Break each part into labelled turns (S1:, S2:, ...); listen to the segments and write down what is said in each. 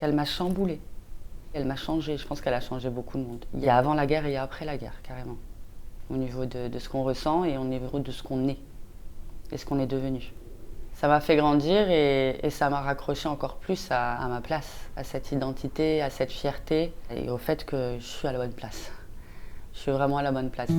S1: Elle m'a chamboulée. Elle m'a changé. Je pense qu'elle a changé beaucoup de monde. Il y a avant la guerre et il y a après la guerre, carrément. Au niveau de ce qu'on ressent et au niveau de ce qu'on est et ce qu'on est devenu. Ça m'a fait grandir et ça m'a raccroché encore plus à ma place, à cette identité, à cette fierté et au fait que je suis à la bonne place. Je suis vraiment à la bonne place.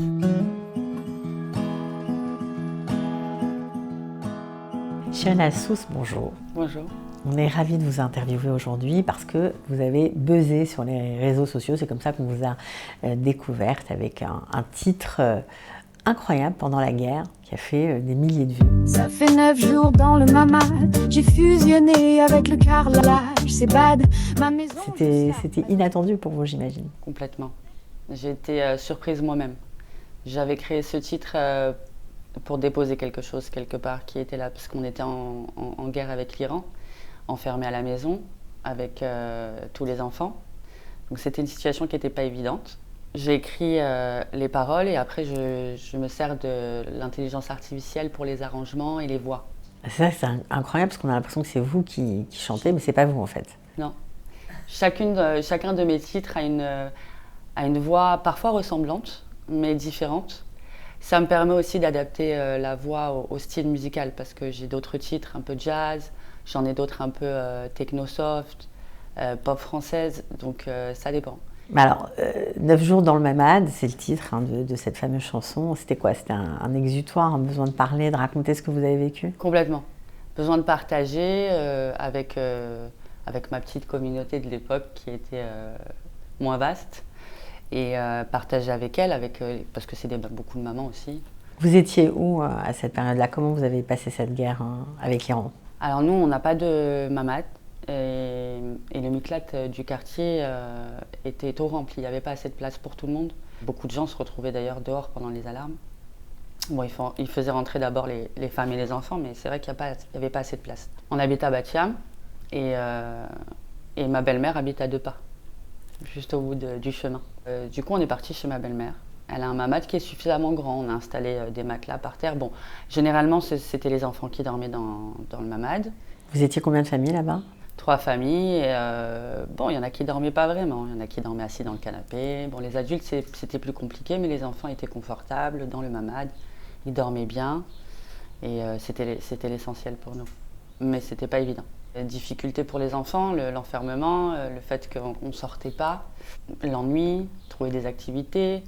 S2: Fiona Sousse, bonjour.
S1: Bonjour.
S2: On est ravis de vous interviewer aujourd'hui parce que vous avez buzzé sur les réseaux sociaux. C'est comme ça qu'on vous a découverte avec un titre incroyable pendant la guerre qui a fait des milliers de vues.
S3: Ça fait 9 jours dans le mamad, j'ai fusionné avec le carrelage, c'est bad, ma maison...
S2: C'était inattendu pour vous, j'imagine.
S1: Complètement. J'ai été surprise moi-même. J'avais créé ce titre pour déposer quelque chose quelque part qui était là, parce qu'on était en guerre avec l'Iran, enfermés à la maison avec tous les enfants. Donc c'était une situation qui n'était pas évidente. J'ai écrit les paroles et après je me sers de l'intelligence artificielle pour les arrangements et les voix.
S2: C'est incroyable parce qu'on a l'impression que c'est vous qui chantez, mais c'est pas vous en fait.
S1: Non. Chacun de mes titres a une voix parfois ressemblante, mais différente. Ça me permet aussi d'adapter la voix au style musical parce que j'ai d'autres titres un peu jazz, j'en ai d'autres un peu techno-soft, pop française, donc ça dépend.
S2: Mais alors, 9 jours dans le mamad, c'est le titre de cette fameuse chanson. C'était quoi? C'était un exutoire, un besoin de parler, de raconter ce que vous avez vécu?
S1: Complètement. Besoin de partager avec ma petite communauté de l'époque qui était moins vaste. Et partager avec elle, parce que c'est beaucoup de mamans aussi.
S2: Vous étiez où à cette période-là? Comment vous avez passé cette guerre avec l'Iran?
S1: Alors nous, on n'a pas de mamad et le miklat du quartier était trop rempli. Il n'y avait pas assez de place pour tout le monde. Beaucoup de gens se retrouvaient d'ailleurs dehors pendant les alarmes. Bon, ils faisaient rentrer d'abord les femmes et les enfants, mais c'est vrai qu'il n'y avait pas assez de place. On habite à Bat-Yam et ma belle-mère habite à 2 pas, juste au bout du chemin. Du coup, on est parti chez ma belle-mère. Elle a un mamad qui est suffisamment grand. On a installé des matelas par terre. Bon, généralement, c'était les enfants qui dormaient dans le mamad.
S2: Vous étiez combien de familles là-bas?
S1: 3 familles. Et, bon, il y en a qui dormaient pas vraiment. Il y en a qui dormaient assis dans le canapé. Bon, les adultes, c'était plus compliqué, mais les enfants étaient confortables dans le mamad. Ils dormaient bien. Et c'était l'essentiel pour nous. Mais c'était pas évident. Difficulté pour les enfants, l'enfermement, le fait qu'on ne sortait pas, l'ennui, trouver des activités,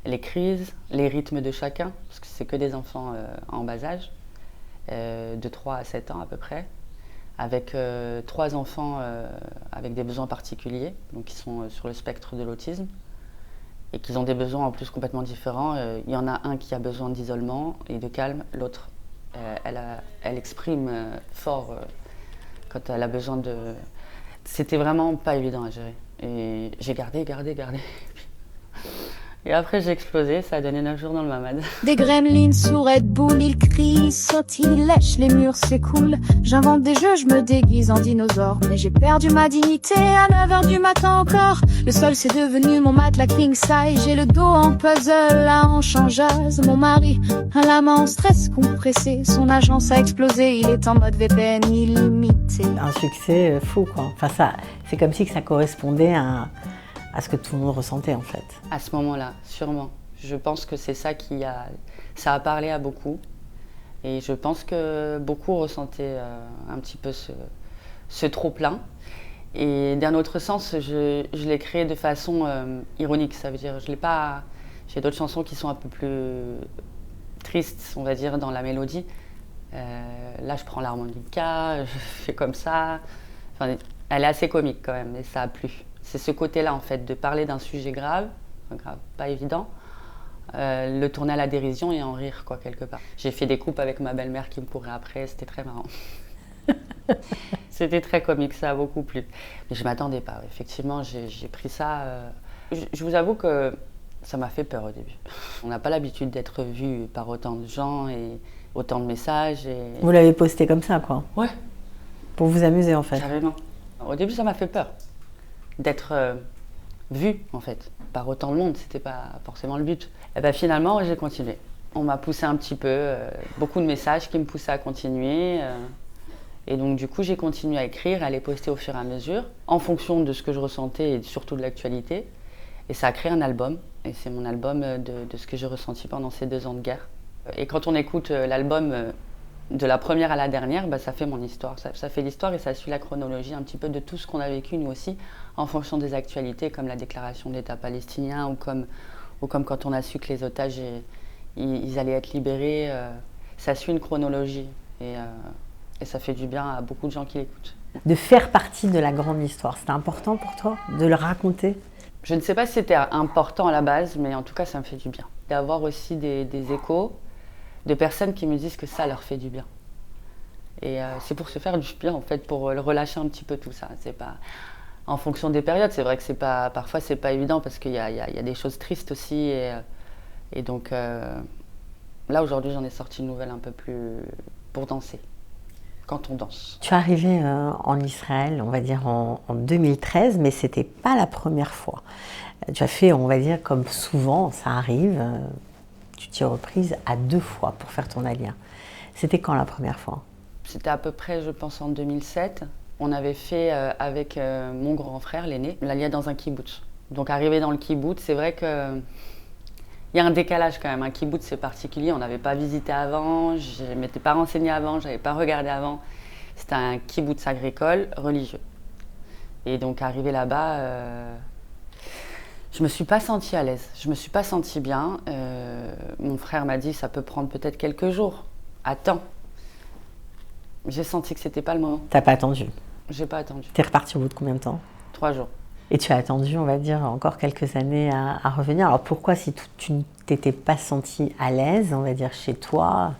S1: les crises, les rythmes de chacun, parce que c'est que des enfants en bas âge, de 3 à 7 ans à peu près, avec 3 enfants avec des besoins particuliers, donc qui sont sur le spectre de l'autisme, et qui ont des besoins en plus complètement différents. Il y en a un qui a besoin d'isolement et de calme, l'autre, elle exprime fort quand elle a besoin de... C'était vraiment pas évident à gérer. Et j'ai gardé. Et après j'ai explosé, ça a donné 9 jours dans le mamad.
S3: Des gremlins sous Red Bull, ils crient, ils sautent, ils lèchent, les murs s'écoulent. J'invente des jeux, je me déguise en dinosaure. Mais j'ai perdu ma dignité à 9h du matin encore. Le sol c'est devenu mon matelas king size. J'ai le dos en puzzle, la hanche en jazz. Mon mari, à la main en stress compressé. Son agence a explosé, il est en mode VPN illimité.
S2: Un succès fou quoi. Enfin ça, c'est comme si que ça correspondait à ce que tout le monde ressentait en fait.
S1: À ce moment-là, sûrement. Je pense que c'est ça ça a parlé à beaucoup. Et je pense que beaucoup ressentaient un petit peu ce trop-plein. Et d'un autre sens, je l'ai créé de façon ironique. Ça veut dire, je l'ai pas... J'ai d'autres chansons qui sont un peu plus tristes, on va dire, dans la mélodie. Là, je prends l'harmonica, je fais comme ça. Enfin, elle est assez comique quand même, et ça a plu. C'est ce côté-là, en fait, de parler d'un sujet grave, pas évident, le tourner à la dérision et en rire, quoi, quelque part. J'ai fait des coupes avec ma belle-mère qui me courait après, c'était très marrant. C'était très comique, ça a beaucoup plu. Mais je ne m'attendais pas, effectivement, j'ai pris ça... Je vous avoue que ça m'a fait peur au début. On n'a pas l'habitude d'être vu par autant de gens et autant de messages.
S2: Vous l'avez posté comme ça, quoi?
S1: Ouais.
S2: Pour vous amuser, en fait?
S1: Carrément. Au début, ça m'a fait peur d'être vue, en fait, par autant de monde. C'était pas forcément le but. Et ben finalement, j'ai continué. On m'a poussé un petit peu, beaucoup de messages qui me poussaient à continuer. Et donc du coup, j'ai continué à écrire, à les poster au fur et à mesure, en fonction de ce que je ressentais et surtout de l'actualité. Et ça a créé un album. Et c'est mon album de ce que j'ai ressenti pendant ces 2 ans de guerre. Et quand on écoute l'album de la première à la dernière, bah, ça fait mon histoire. Ça fait l'histoire et ça suit la chronologie un petit peu de tout ce qu'on a vécu nous aussi, en fonction des actualités, comme la déclaration de l'État palestinien ou comme quand on a su que les otages ils allaient être libérés. Ça suit une chronologie et ça fait du bien à beaucoup de gens qui l'écoutent.
S2: De faire partie de la grande histoire, c'était important pour toi de le raconter?
S1: Je ne sais pas si c'était important à la base, mais en tout cas, ça me fait du bien. D'avoir aussi des échos de personnes qui me disent que ça leur fait du bien. Et c'est pour se faire du bien, en fait, pour relâcher un petit peu tout ça. C'est pas en fonction des périodes. C'est vrai que parfois, c'est pas évident parce qu'il y a des choses tristes aussi. Et donc, là, aujourd'hui, j'en ai sorti une nouvelle un peu plus pour danser. Quand on danse.
S2: Tu es arrivée en Israël, on va dire en 2013, mais ce n'était pas la première fois. Tu as fait, on va dire, comme souvent, ça arrive, tu t'y es reprise à 2 fois pour faire ton alia. C'était quand la première fois?
S1: C'était à peu près, je pense, en 2007. On avait fait avec mon grand frère, l'aîné, l'alia dans un kibboutz. Donc arrivé dans le kibboutz, c'est vrai que il y a un décalage quand même. Un kibboutz, c'est particulier. On n'avait pas visité avant, je ne m'étais pas renseignée avant, je n'avais pas regardé avant. C'était un kibboutz agricole religieux. Et donc, arrivé là-bas, je ne me suis pas sentie à l'aise. Je ne me suis pas sentie bien. Mon frère m'a dit ça peut prendre peut-être quelques jours. Attends. J'ai senti que ce n'était pas le moment.
S2: Tu n'as pas attendu?
S1: J'ai pas attendu.
S2: Tu es repartie au bout de combien de temps?
S1: 3 jours.
S2: Et tu as attendu, on va dire, encore quelques années à revenir. Alors pourquoi, si tu ne t'étais pas sentie à l'aise, on va dire, chez toi,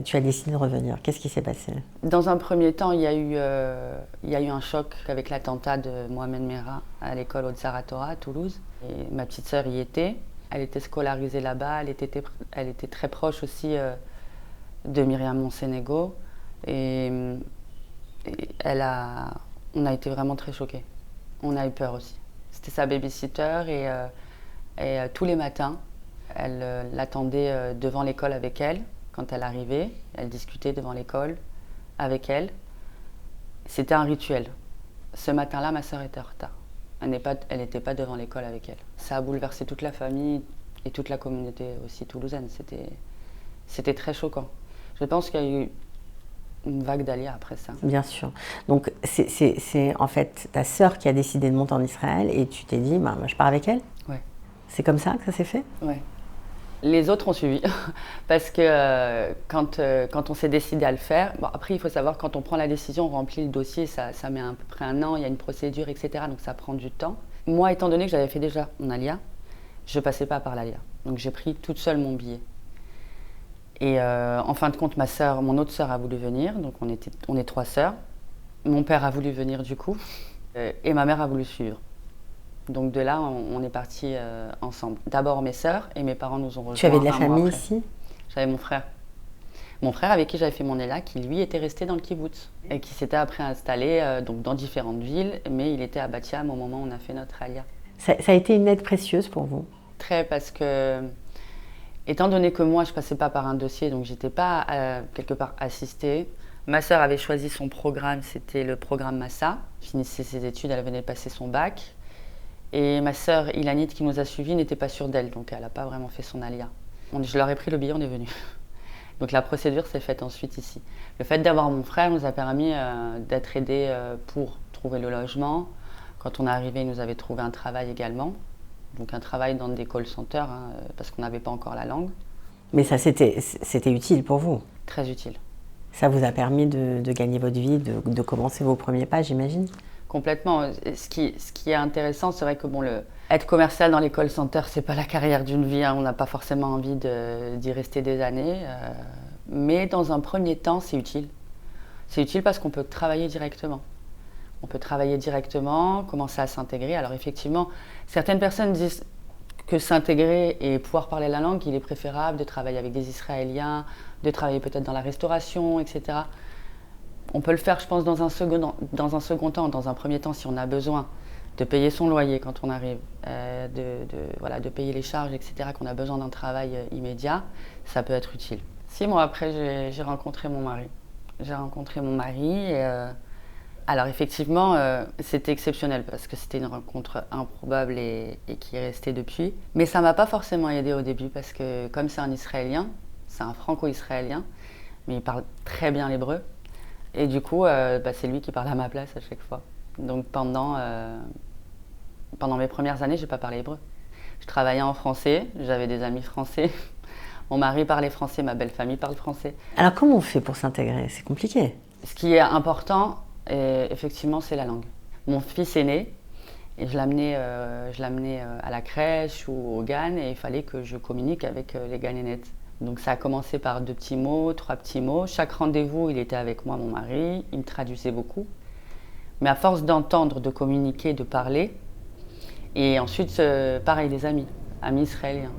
S2: tu as décidé de revenir? Qu'est-ce qui s'est passé?
S1: Dans un premier temps, il y a eu un choc avec l'attentat de Mohamed Merah à l'école Haute-Zaratora à Toulouse. Et ma petite sœur y était. Elle était scolarisée là-bas. Elle était très proche aussi de Myriam Monsénégo. Et on a été vraiment très choqués. On a eu peur aussi. C'était sa babysitter et tous les matins, elle l'attendait devant l'école avec elle. Quand elle arrivait, elle discutait devant l'école avec elle. C'était un rituel. Ce matin-là, ma sœur était en retard. Elle n'était pas devant l'école avec elle. Ça a bouleversé toute la famille et toute la communauté aussi toulousaine. C'était très choquant. Je pense qu'il y a eu une vague d'alia après ça.
S2: Bien sûr. Donc c'est en fait ta sœur qui a décidé de monter en Israël et tu t'es dit, bah, je pars avec elle?
S1: Ouais.
S2: C'est comme ça que ça s'est fait?
S1: Ouais. Les autres ont suivi parce que quand on s'est décidé à le faire, bon, après il faut savoir quand on prend la décision, on remplit le dossier, ça met à peu près 1 an, il y a une procédure, etc. Donc ça prend du temps. Moi, étant donné que j'avais fait déjà mon alia, je ne passais pas par l'alia. Donc j'ai pris toute seule mon billet. Et en fin de compte, mon autre sœur a voulu venir, donc on est 3 sœurs. Mon père a voulu venir du coup, et ma mère a voulu suivre. Donc de là, on est partis ensemble. D'abord mes sœurs et mes parents nous ont rejoints.
S2: Tu avais de la
S1: 1 mois
S2: famille
S1: après.
S2: ici?
S1: J'avais mon frère. Mon frère avec qui j'avais fait mon ELA, qui lui était resté dans le kibboutz et qui s'était après installé donc dans différentes villes, mais il était à Bat Yam au moment où on a fait notre alia.
S2: Ça a été une aide précieuse pour vous?
S1: Très, parce que étant donné que moi je passais pas par un dossier, donc j'étais pas quelque part assistée. Ma sœur avait choisi son programme, c'était le programme Massa. Finissait ses études, elle venait de passer son bac. Et ma sœur Ilanit qui nous a suivis n'était pas sûre d'elle, donc elle n'a pas vraiment fait son alia. Je leur ai pris le billet, on est venu. Donc la procédure s'est faite ensuite ici. Le fait d'avoir mon frère nous a permis d'être aidés pour trouver le logement. Quand on est arrivé, il nous avait trouvé un travail également. Donc un travail dans des call centers, parce qu'on n'avait pas encore la langue.
S2: Mais ça, c'était utile pour vous?
S1: Très utile.
S2: Ça vous a permis de gagner votre vie, de commencer vos premiers pas, j'imagine?
S1: Complètement. Ce qui est intéressant, c'est vrai que être commercial dans les call centers, c'est pas la carrière d'une vie. On n'a pas forcément envie d'y rester des années. Mais dans un premier temps, c'est utile. C'est utile parce qu'on peut travailler directement. On peut travailler directement, commencer à s'intégrer. Alors effectivement, certaines personnes disent que s'intégrer et pouvoir parler la langue, il est préférable de travailler avec des Israéliens, de travailler peut-être dans la restauration, etc. On peut le faire, je pense, dans un second temps. Dans un premier temps, si on a besoin de payer son loyer quand on arrive, de payer les charges, etc., qu'on a besoin d'un travail immédiat, ça peut être utile. 6 mois après, j'ai rencontré mon mari. j'ai rencontré mon mari. Alors effectivement, c'était exceptionnel parce que c'était une rencontre improbable et qui est restée depuis. Mais ça ne m'a pas forcément aidée au début parce que comme c'est un Israélien, c'est un franco-israélien, mais il parle très bien l'hébreu. Et du coup, c'est lui qui parle à ma place à chaque fois. Donc pendant mes premières années, je n'ai pas parlé hébreu. Je travaillais en français, j'avais des amis français. Mon mari parlait français, ma belle famille parle français.
S2: Alors comment on fait pour s'intégrer? C'est compliqué.
S1: Ce qui est important, effectivement, c'est la langue. Mon fils est né et je l'amenais à la crèche ou au GAN et il fallait que je communique avec les Ganénettes. Donc ça a commencé par 2 petits mots, 3 petits mots. Chaque rendez-vous, il était avec moi, mon mari, il me traduisait beaucoup. Mais à force d'entendre, de communiquer, de parler, et ensuite, pareil, des amis israéliens,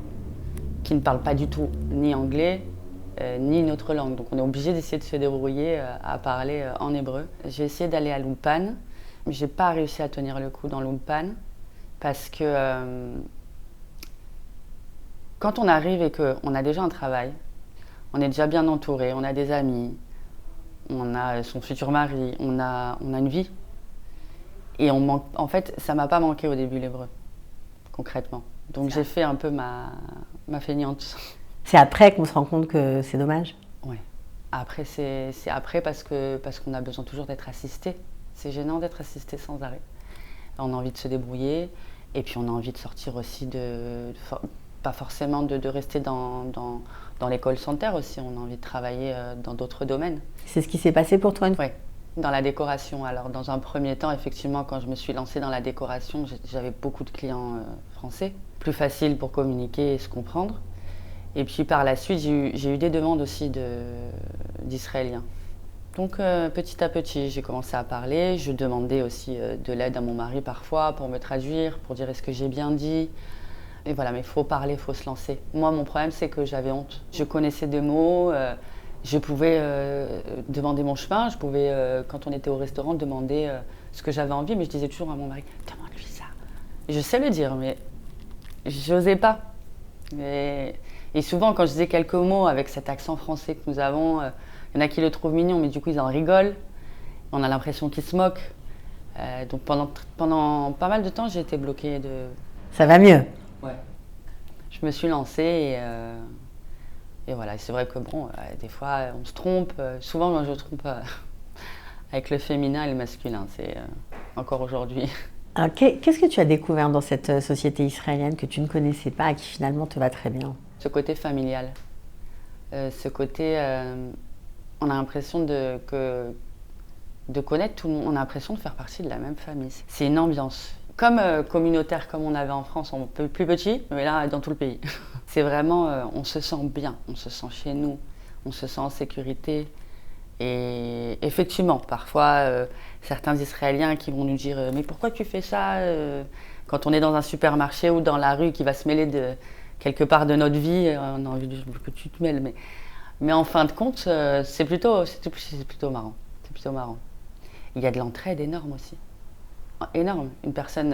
S1: qui ne parlent pas du tout ni anglais, ni une autre langue. Donc on est obligé d'essayer de se débrouiller à parler en hébreu. J'ai essayé d'aller à l'Ulpan, mais je n'ai pas réussi à tenir le coup dans l'Ulpan, parce que quand on arrive et qu'on a déjà un travail, on est déjà bien entouré, on a des amis, on a son futur mari, on a une vie. Et en fait, ça ne m'a pas manqué au début l'hébreu, concrètement. Donc j'ai fait un peu ma feignante.
S2: C'est après qu'on se rend compte que c'est dommage?
S1: Oui. Après, c'est après parce qu'on a besoin toujours d'être assisté. C'est gênant d'être assisté sans arrêt. On a envie de se débrouiller et puis on a envie de sortir aussi pas forcément de rester dans l'école sanitaire aussi. On a envie de travailler dans d'autres domaines.
S2: C'est ce qui s'est passé pour toi?
S1: Oui. Dans la décoration. Alors, dans un premier temps, effectivement, quand je me suis lancée dans la décoration, j'avais beaucoup de clients français. Plus facile pour communiquer et se comprendre. Et puis, par la suite, j'ai eu des demandes aussi d'Israéliens. Donc, petit à petit, j'ai commencé à parler. Je demandais aussi de l'aide à mon mari parfois pour me traduire, pour dire est-ce que j'ai bien dit. Et voilà, mais il faut parler, il faut se lancer. Moi, mon problème, c'est que j'avais honte. Je connaissais des mots. Je pouvais demander mon chemin, je pouvais, quand on était au restaurant, demander ce que j'avais envie, mais je disais toujours à mon mari, demande-lui ça. Et je sais le dire, mais je n'osais pas. Et souvent, quand je disais quelques mots avec cet accent français que nous avons, il y en a qui le trouvent mignon, mais du coup, ils en rigolent. On a l'impression qu'ils se moquent. Donc pendant pas mal de temps, j'ai été bloquée de...
S2: Ça va mieux?
S1: Ouais. Je me suis lancée et voilà, c'est vrai que des fois on se trompe. Souvent moi je trompe avec le féminin et le masculin, c'est encore aujourd'hui.
S2: Alors, qu'est-ce que tu as découvert dans cette société israélienne que tu ne connaissais pas et qui finalement te va très bien?
S1: Ce côté familial, ce côté, on a l'impression de connaître tout le monde, on a l'impression de faire partie de la même famille. C'est une ambiance. Comme communautaire, comme on avait en France, un peu plus petit, mais là, dans tout le pays. C'est vraiment, on se sent bien, on se sent chez nous, on se sent en sécurité. Et effectivement, parfois, certains Israéliens qui vont nous dire « Mais pourquoi tu fais ça ?» Quand on est dans un supermarché ou dans la rue qui va se mêler de quelque part de notre vie, on a envie de que tu te mêles. Mais en fin de compte, c'est plutôt marrant. C'est plutôt marrant. Il y a de l'entraide énorme aussi. Énorme. Une personne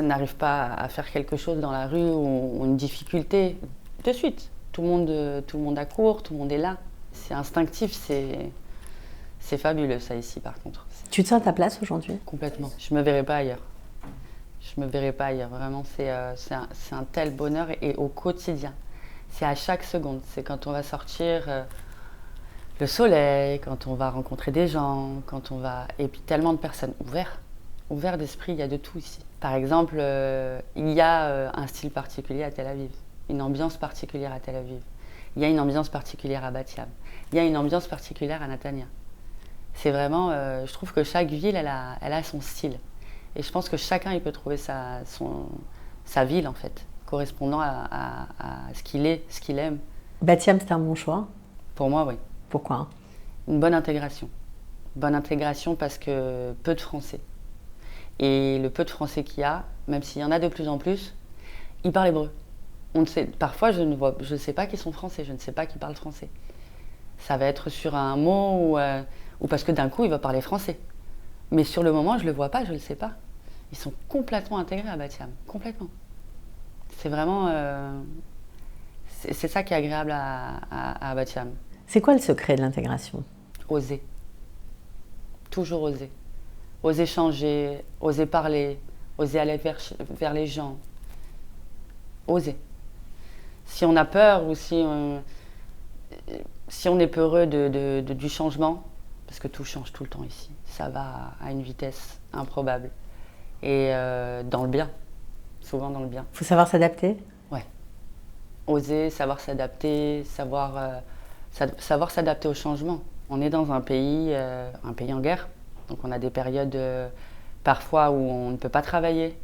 S1: n'arrive pas à faire quelque chose dans la rue ou une difficulté, de suite. Tout le monde accourt, tout le monde est là. C'est instinctif, c'est fabuleux ça ici par contre.
S2: Tu te sens à ta place aujourd'hui?
S1: Complètement. Je ne me verrai pas ailleurs. Je me verrai pas ailleurs. Vraiment, c'est un tel bonheur et au quotidien. C'est à chaque seconde. C'est quand on va sortir... le soleil, quand on va rencontrer des gens, et puis tellement de personnes ouverts d'esprit, il y a de tout ici. Par exemple, il y a un style particulier à Tel Aviv, une ambiance particulière à Tel Aviv. Il y a une ambiance particulière à Bat Yam. Il y a une ambiance particulière à Netanya. C'est vraiment, je trouve que chaque ville, elle a son style. Et je pense que chacun, il peut trouver sa ville, en fait, correspondant à ce qu'il est, ce qu'il aime.
S2: Bat Yam, c'est un bon choix?
S1: Pour moi, oui.
S2: Pourquoi?
S1: Une bonne intégration. Bonne intégration parce que peu de Français. Et le peu de Français qu'il y a, même s'il y en a de plus en plus, ils parlent hébreu. Parfois, je ne sais pas qu'ils sont français, je ne sais pas qu'ils parlent français. Ça va être sur un mot ou parce que d'un coup, il va parler français. Mais sur le moment, je ne le vois pas, je ne le sais pas. Ils sont complètement intégrés à Bat Yam, complètement. C'est vraiment... c'est ça qui est agréable à Bat Yam.
S2: C'est quoi le secret de l'intégration?
S1: Oser. Toujours oser. Oser changer, oser parler, oser aller vers les gens. Oser. Si on a peur ou si on est peureux du changement, parce que tout change tout le temps ici, ça va à une vitesse improbable. Et dans le bien, souvent dans le bien.
S2: Il faut savoir s'adapter?
S1: Ouais. Oser, savoir s'adapter, savoir s'adapter au changement. On est dans un pays en guerre, donc on a des périodes parfois où on ne peut pas travailler.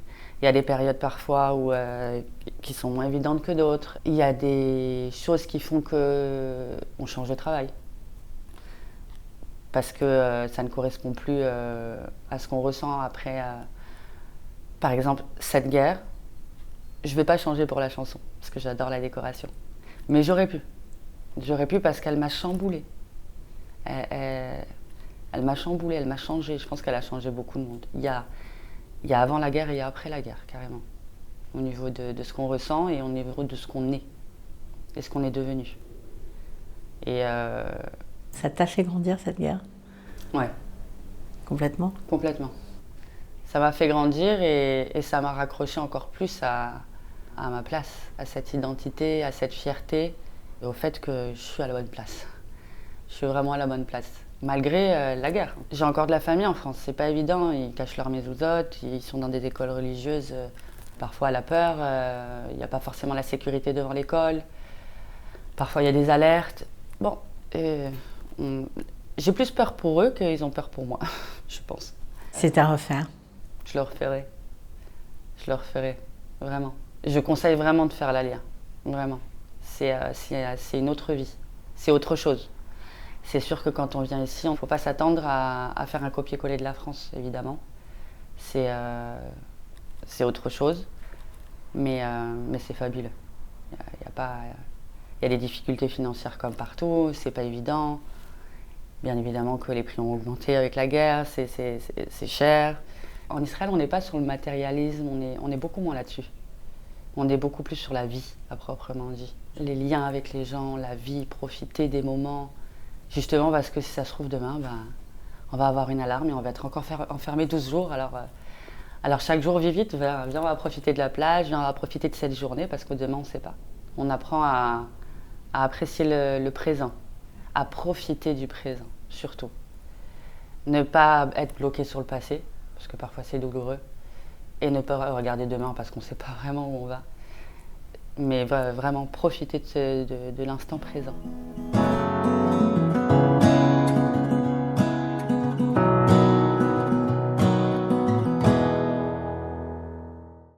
S1: Il y a des périodes parfois qui sont moins évidentes que d'autres. Il y a des choses qui font qu'on change de travail. Parce que ça ne correspond plus à ce qu'on ressent après. Par exemple, cette guerre, je ne vais pas changer pour la chanson, parce que j'adore la décoration. Mais j'aurais pu. J'aurais pu parce qu'elle m'a chamboulée. Elle m'a chamboulée, elle m'a changé. Je pense qu'elle a changé beaucoup de monde. Il y a avant la guerre et il y a après la guerre, carrément. Au niveau de ce qu'on ressent et au niveau de ce qu'on est. Et ce qu'on est devenu. Et
S2: ça t'a fait grandir, cette guerre?
S1: Ouais.
S2: Complètement?
S1: Complètement. Ça m'a fait grandir et ça m'a raccroché encore plus à ma place, à cette identité, à cette fierté et au fait que je suis à la bonne place. Je suis vraiment à la bonne place, malgré la guerre. J'ai encore de la famille en France, c'est pas évident, ils cachent leur mésouzote, ils sont dans des écoles religieuses, parfois la peur, il n'y a pas forcément la sécurité devant l'école, parfois il y a des alertes. Bon, j'ai plus peur pour eux qu'ils ont peur pour moi, je pense.
S2: C'est à refaire?
S1: Je le referai. Je le referai, vraiment. Je conseille vraiment de faire l'Alia, vraiment. C'est une autre vie, c'est autre chose. C'est sûr que quand on vient ici, il ne faut pas s'attendre à faire un copier-coller de la France, évidemment. C'est autre chose, mais c'est fabuleux. Il y a des difficultés financières comme partout, c'est pas évident. Bien évidemment que les prix ont augmenté avec la guerre, c'est cher. En Israël, on n'est pas sur le matérialisme, on est beaucoup moins là-dessus. On est beaucoup plus sur la vie, à proprement dit. Les liens avec les gens, la vie, profiter des moments. Justement parce que si ça se trouve demain, on va avoir une alarme et on va être encore enfermé 12 jours. Alors chaque jour vit vite, viens, on va profiter de la plage, viens, on va profiter de cette journée parce que demain on ne sait pas. On apprend à apprécier le présent, à profiter du présent, surtout. Ne pas être bloqué sur le passé, parce que parfois c'est douloureux, et ne pas regarder demain parce qu'on ne sait pas vraiment où on va. Mais vraiment profiter de l'instant présent.